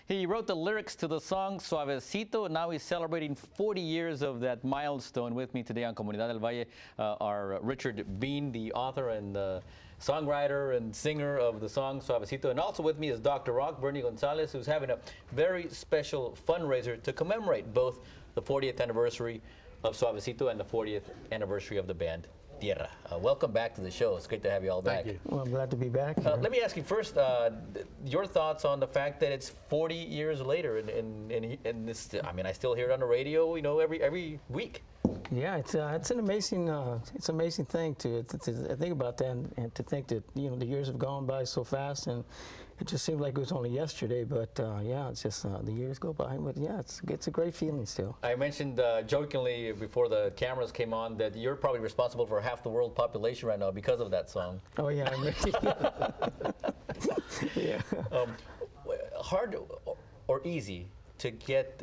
He wrote the lyrics to the song Suavecito. Now he's celebrating 40 years of that milestone. With me today on Comunidad del Valle are Richard Bean, the author and songwriter and singer of the song Suavecito. And also with me is Dr. Beanbernie Gonzalez, who's having a very special fundraiser to commemorate both the 40th anniversary of Suavecito and the 40th anniversary of the band Tierra. Welcome back to the show. It's great to have you all back. Thank you. Well, I'm glad to be back. Let me ask you first, your thoughts on the fact that it's 40 years later, and this. I mean, I still hear it on the radio, you know, every week. Yeah, it's an amazing thing to think about that, and to think that, you know, the years have gone by so fast, and it just seemed like it was only yesterday. But yeah, it's just the years go by. But yeah, it's a great feeling still. I mentioned jokingly before the cameras came on that you're probably responsible for half the world population right now because of that song. Oh yeah. Yeah. Hard or easy to get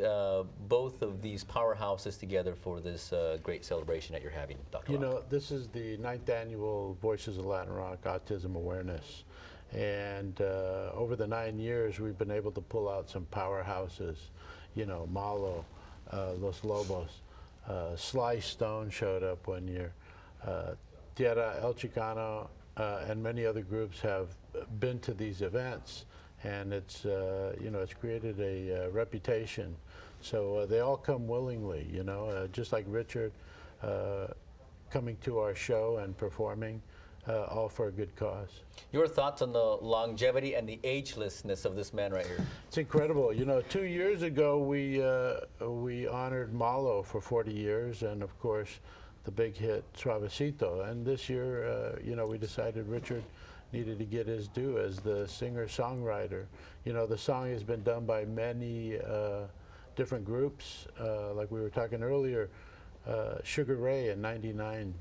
both of these powerhouses together for this great celebration that you're having, Dr. You know, this is the 9th annual Voices of Latin Rock Autism Awareness. And over the 9 years, we've been able to pull out some powerhouses, you know, Malo, Los Lobos, Sly Stone showed up one year, Tierra, El Chicano, and many other groups have been to these events. And it's, you know, it's created a reputation. So they all come willingly, you know, just like Richard coming to our show and performing, all for a good cause. Your thoughts on the longevity and the agelessness of this man right here? It's incredible. You know, 2 years ago we honored Malo for 40 years, and of course the big hit Suavecito. And this year, you know, we decided Richard needed to get his due as the singer-songwriter. You know, the song has been done by many different groups. Like we were talking earlier, Sugar Ray in '99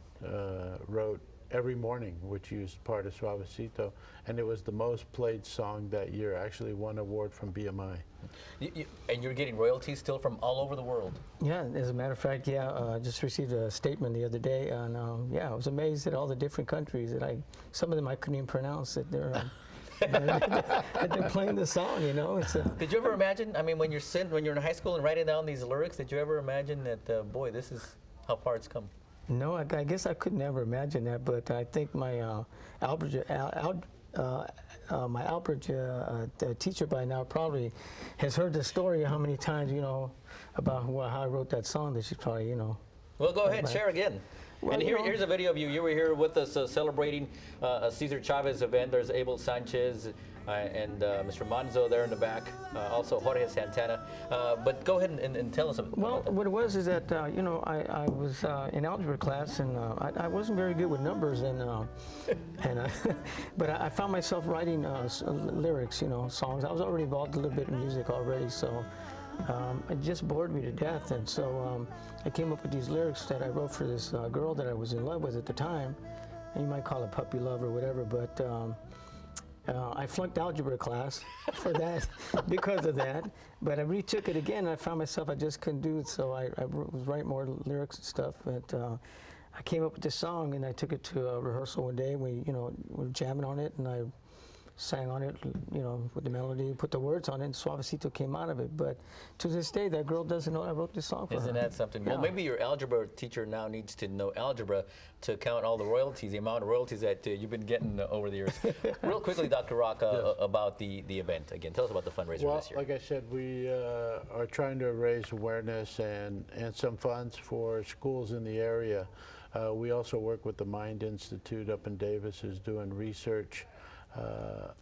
wrote Every Morning, which used part of Suavecito, and it was the most played song that year. Actually won an award from BMI. And you're getting royalties still from all over the world? Yeah, as a matter of fact, yeah, I just received a statement the other day, and yeah, I was amazed at all the different countries that some of them I couldn't even pronounce, that they're that they're playing the song, you know. Did you ever imagine, I mean, when you're in high school and writing down these lyrics, did you ever imagine that, boy, this is how far it's come? No, I guess I could never imagine that, but I think my my algebra teacher by now probably has heard the story how many times, you know, about how I wrote that song, that she's probably, you know. Well, go ahead, share again. Well, and here's a video of you. You were here with us celebrating a Cesar Chavez event. There's Abel Sanchez and Mr. Manzo there in the back, also Jorge Santana. But go ahead and tell us about that. What it was is that, you know, I was in algebra class, and I wasn't very good with numbers, but I found myself writing lyrics, you know, songs. I was already involved a little bit in music already, so it just bored me to death. And so I came up with these lyrics that I wrote for this girl that I was in love with at the time. And you might call it puppy love or whatever, but I flunked algebra class for that because of that. But I retook it again, and I found myself I just couldn't do it, so I was writing more lyrics and stuff. But I came up with this song, and I took it to a rehearsal one day. We, you know, were jamming on it, and I sang on it, you know, with the melody, put the words on it, and Suavecito came out of it. But to this day, that girl doesn't know I wrote this song for her. Isn't that something? Yeah. Well, maybe your algebra teacher now needs to know algebra to count all the royalties, the amount of royalties that you've been getting over the years. Real quickly, Dr. Rock, yes, about the event. Again, tell us about the fundraiser this year. Like I said, we are trying to raise awareness and some funds for schools in the area. We also work with the Mind Institute up in Davis, who's doing research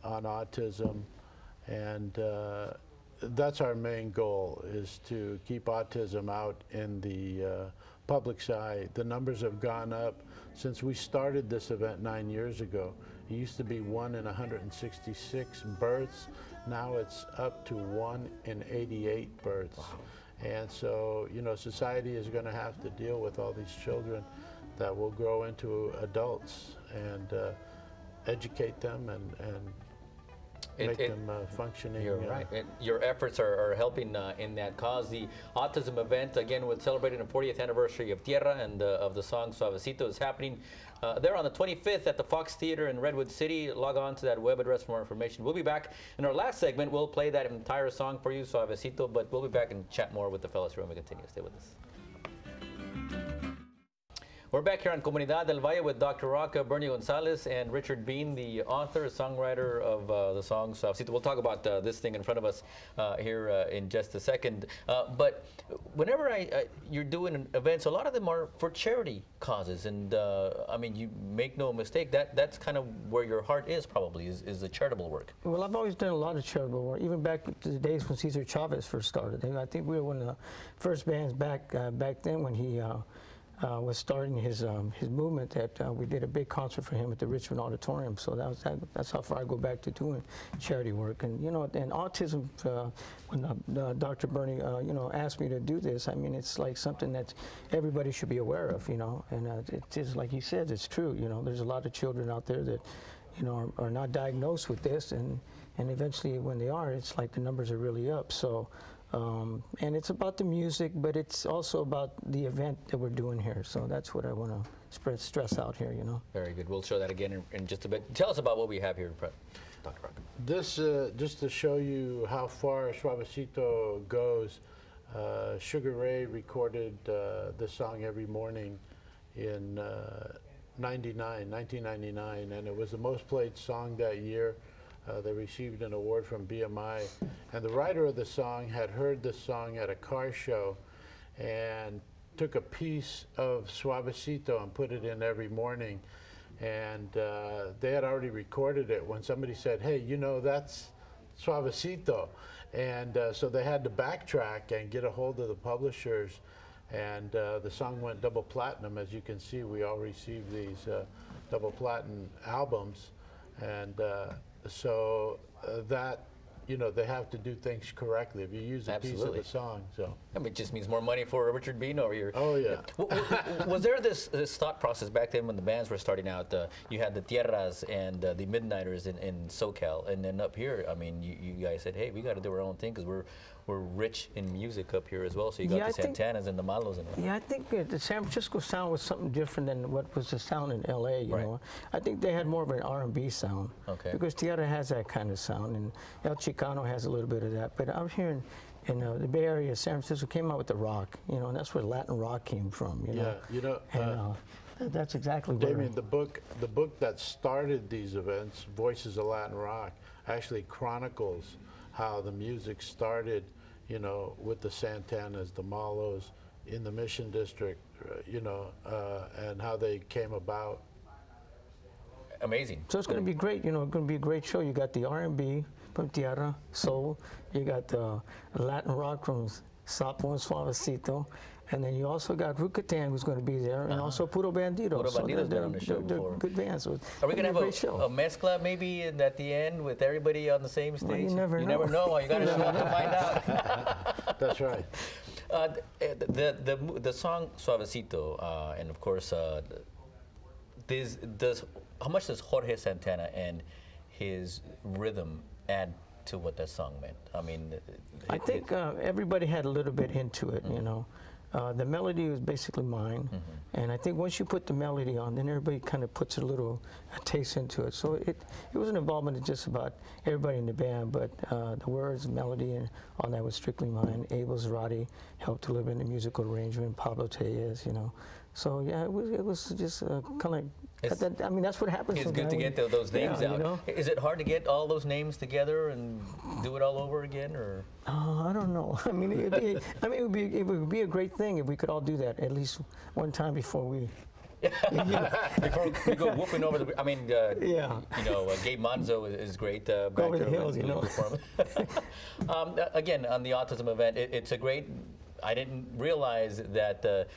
on autism, and that's our main goal, is to keep autism out in the public's eye. The numbers have gone up since we started this event 9 years ago. It used to be 1 in 166 births. Now it's up to 1 in 88 births. Wow. And so, you know, society is going to have to deal with all these children that will grow into adults, and educate them and make them functioning. You're right. Your efforts are helping in that cause. The autism event, again, with celebrating the 40th anniversary of Tierra and of the song Suavecito, is happening They're on the 25th at the Fox Theater in Redwood City. Log on to that web address for more information. We'll be back in our last segment. We'll play that entire song for you, Suavecito, but we'll be back and chat more with the fellas here when we continue. Stay with us. We're back here on Comunidad del Valle with Dr. Beanbernie Gonzalez and Richard Bean, the author, songwriter of the song Suavecito. We'll talk about this thing in front of us here in just a second. But whenever you're doing events, a lot of them are for charity causes. And I mean, you make no mistake, that's kind of where your heart is probably, is the charitable work. Well, I've always done a lot of charitable work, even back to the days when Cesar Chavez first started. I think we were one of the first bands back then when he was starting his movement, that we did a big concert for him at the Richmond Auditorium. So that's how far I go back to doing charity work. And you know, and autism, when Dr. Bernie asked me to do this, I mean, it's like something that everybody should be aware of, you know. And it is, like he said, it's true. You know, there's a lot of children out there that, you know, are not diagnosed with this, and eventually when they are, it's like the numbers are really up. So. And it's about the music, but it's also about the event that we're doing here. So that's what I want to stress out here, you know. Very good. We'll show that again in just a bit. Tell us about what we have here, Dr. Rock. This, just to show you how far Suavecito goes, Sugar Ray recorded this song every morning in 1999, and it was the most played song that year. They received an award from BMI, and the writer of the song had heard this song at a car show and took a piece of Suavecito and put it in every morning, and they had already recorded it when somebody said, hey, you know, that's Suavecito, and so they had to backtrack and get a hold of the publishers, and the song went double platinum. As you can see, we all received these double platinum albums, and so that, you know, they have to do things correctly. If you use a piece of the song, so. I mean, it just means more money for Richard Bean over here. Oh, yeah. Was there this thought process back then when the bands were starting out? You had the Tierras and the Midnighters in SoCal, and then up here, I mean, you guys said, hey, we got to do our own thing because we're rich in music up here as well. So you got the Santanas and the Malos. And I think the San Francisco sound was something different than what was the sound in L.A., you know. I think they had more of an R&B sound. Okay. Because Tierra has that kind of sound, and El Chicano has a little bit of that. But out here in the Bay Area, San Francisco came out with the rock, you know, and that's where Latin rock came from, you know. Yeah, you know. And that's exactly what. Damien, the book that started these events, Voices of Latin Rock, actually chronicles how the music started, you know, with the Santanas, the Malos, in the Mission District, you know, and how they came about. Amazing. So it's going to be great, you know, it's going to be a great show. You got the R&B from Tierra, soul, you got the Latin rock from Sapo and Suavecito, and then you also got Rucatan, who's going to be there, and also Puro Bandido. Puro Bandido's been on the show before. They're good bands. So are we going to have a mezcla maybe at the end with everybody on the same stage? Well, you never know. You never know. You got to show up to find out. That's right. The song Suavecito, and of course, how much does Jorge Santana and his rhythm add to what that song meant? I mean, I think everybody had a little bit into it, you know. The melody was basically mine, and I think once you put the melody on, then everybody kind of puts a taste into it. So it was an involvement of just about everybody in the band, but the words, melody, and all that was strictly mine. Abel Zarate helped a little bit in the musical arrangement, Pablo Tellez, you know. So yeah, it was just kind of like, I mean, that's what happens. It's good to get those names out. You know? Is it hard to get all those names together and do it all over again, or? I don't know. I mean, it would be a great thing if we could all do that at least one time before we. Before we go whooping over the. I mean, you know, Gabe Manzo is great. Back over the hills, you know. Again, on the autism event, it's a great. I didn't realize that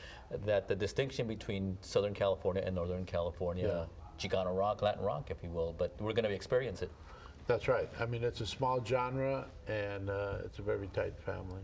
that the distinction between Southern California and Northern California, Chicano rock, Latin rock, if you will, but we're going to experience it. That's right. I mean, it's a small genre, and it's a very tight family.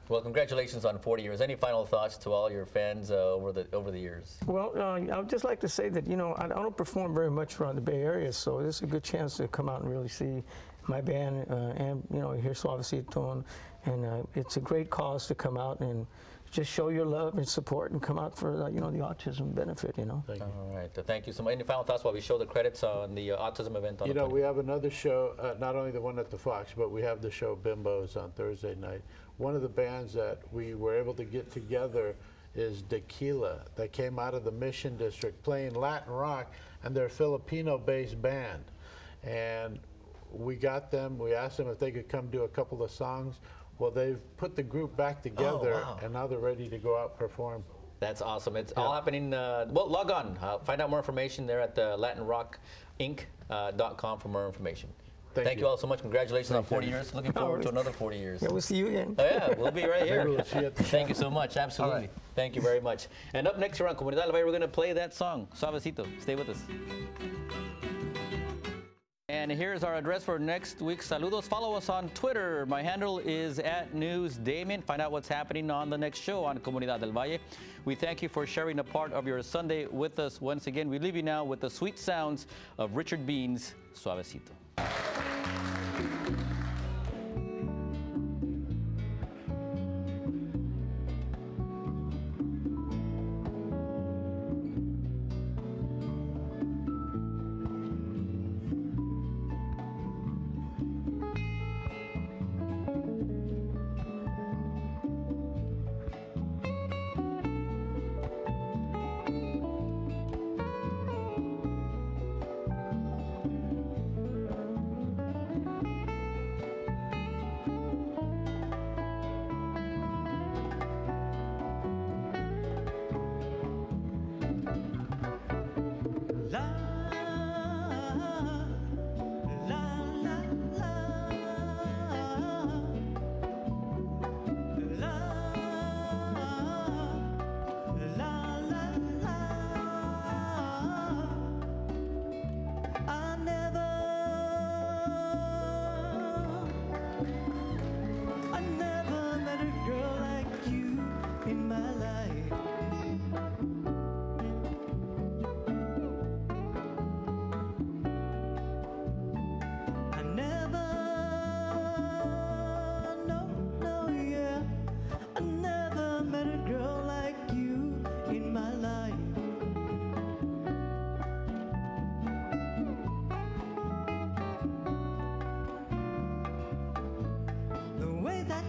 Well, congratulations on 40 years. Any final thoughts to all your fans over the years? Well, I would just like to say that, you know, I don't perform very much around the Bay Area, so this is a good chance to come out and really see my band and, you know, hear Suavecito, and it's a great cause to come out and just show your love and support and come out for the autism benefit. Thank you. All right. Thank you so much. Any final thoughts while we show the credits on the autism event on the 20th? We have another show, not only the one at the Fox, but we have the show Bimbos on Thursday night. One of the bands that we were able to get together is Tequila, that came out of the Mission District playing Latin rock, and they're a Filipino-based band. And we got them, we asked them if they could come do a couple of songs. Well, they've put the group back together, and now they're ready to go out and perform. That's awesome. It's all happening. Well, log on. Find out more information there at the LatinRockInc.com for more information. Thank you all so much. Congratulations on 40 years. Looking forward to another 40 years. Yeah, we'll see you again. Oh, yeah, we'll be right here. We'll see you at the Thank you so much. Absolutely. Right. Thank you very much. And up next here on Comunidad del Valle, we're going to play that song, Suavecito. Stay with us. And here's our address for next week's Saludos. Follow us on Twitter. My handle is @NewsDamien. Find out what's happening on the next show on Comunidad del Valle. We thank you for sharing a part of your Sunday with us once again. We leave you now with the sweet sounds of Richard Bean's Suavecito.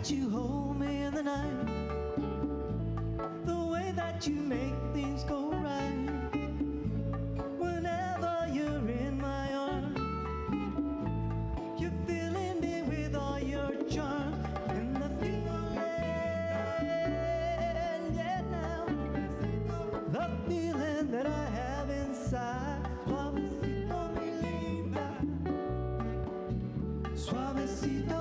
You hold me in the night, the way that you make things go right. Whenever you're in my arms, you're filling me with all your charm and the feeling, yeah, now the feeling that I have inside. Suavecito, mi linda, suavecito.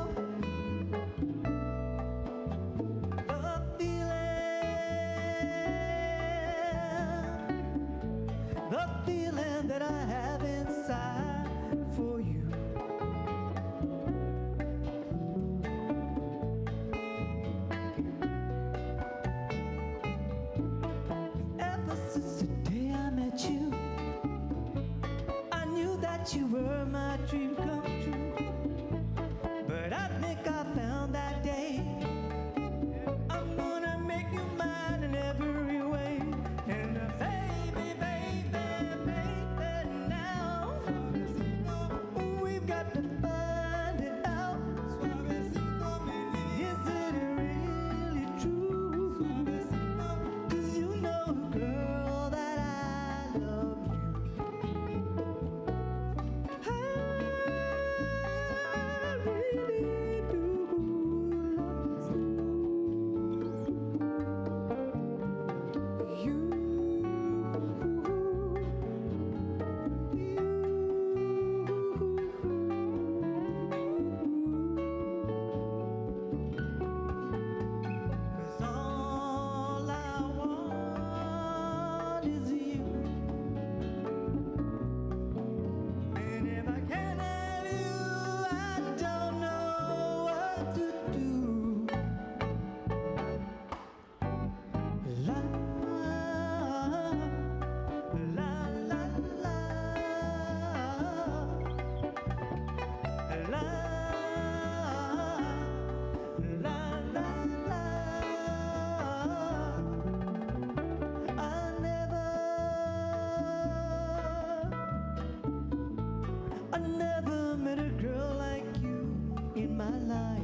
I never met a girl like you in my life.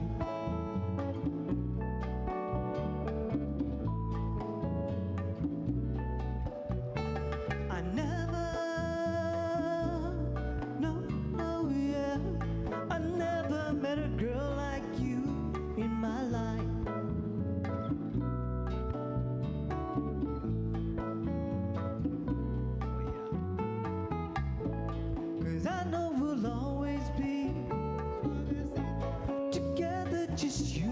I never, no, yeah, I never met a girl like you in my life. I know we'll always be together, just you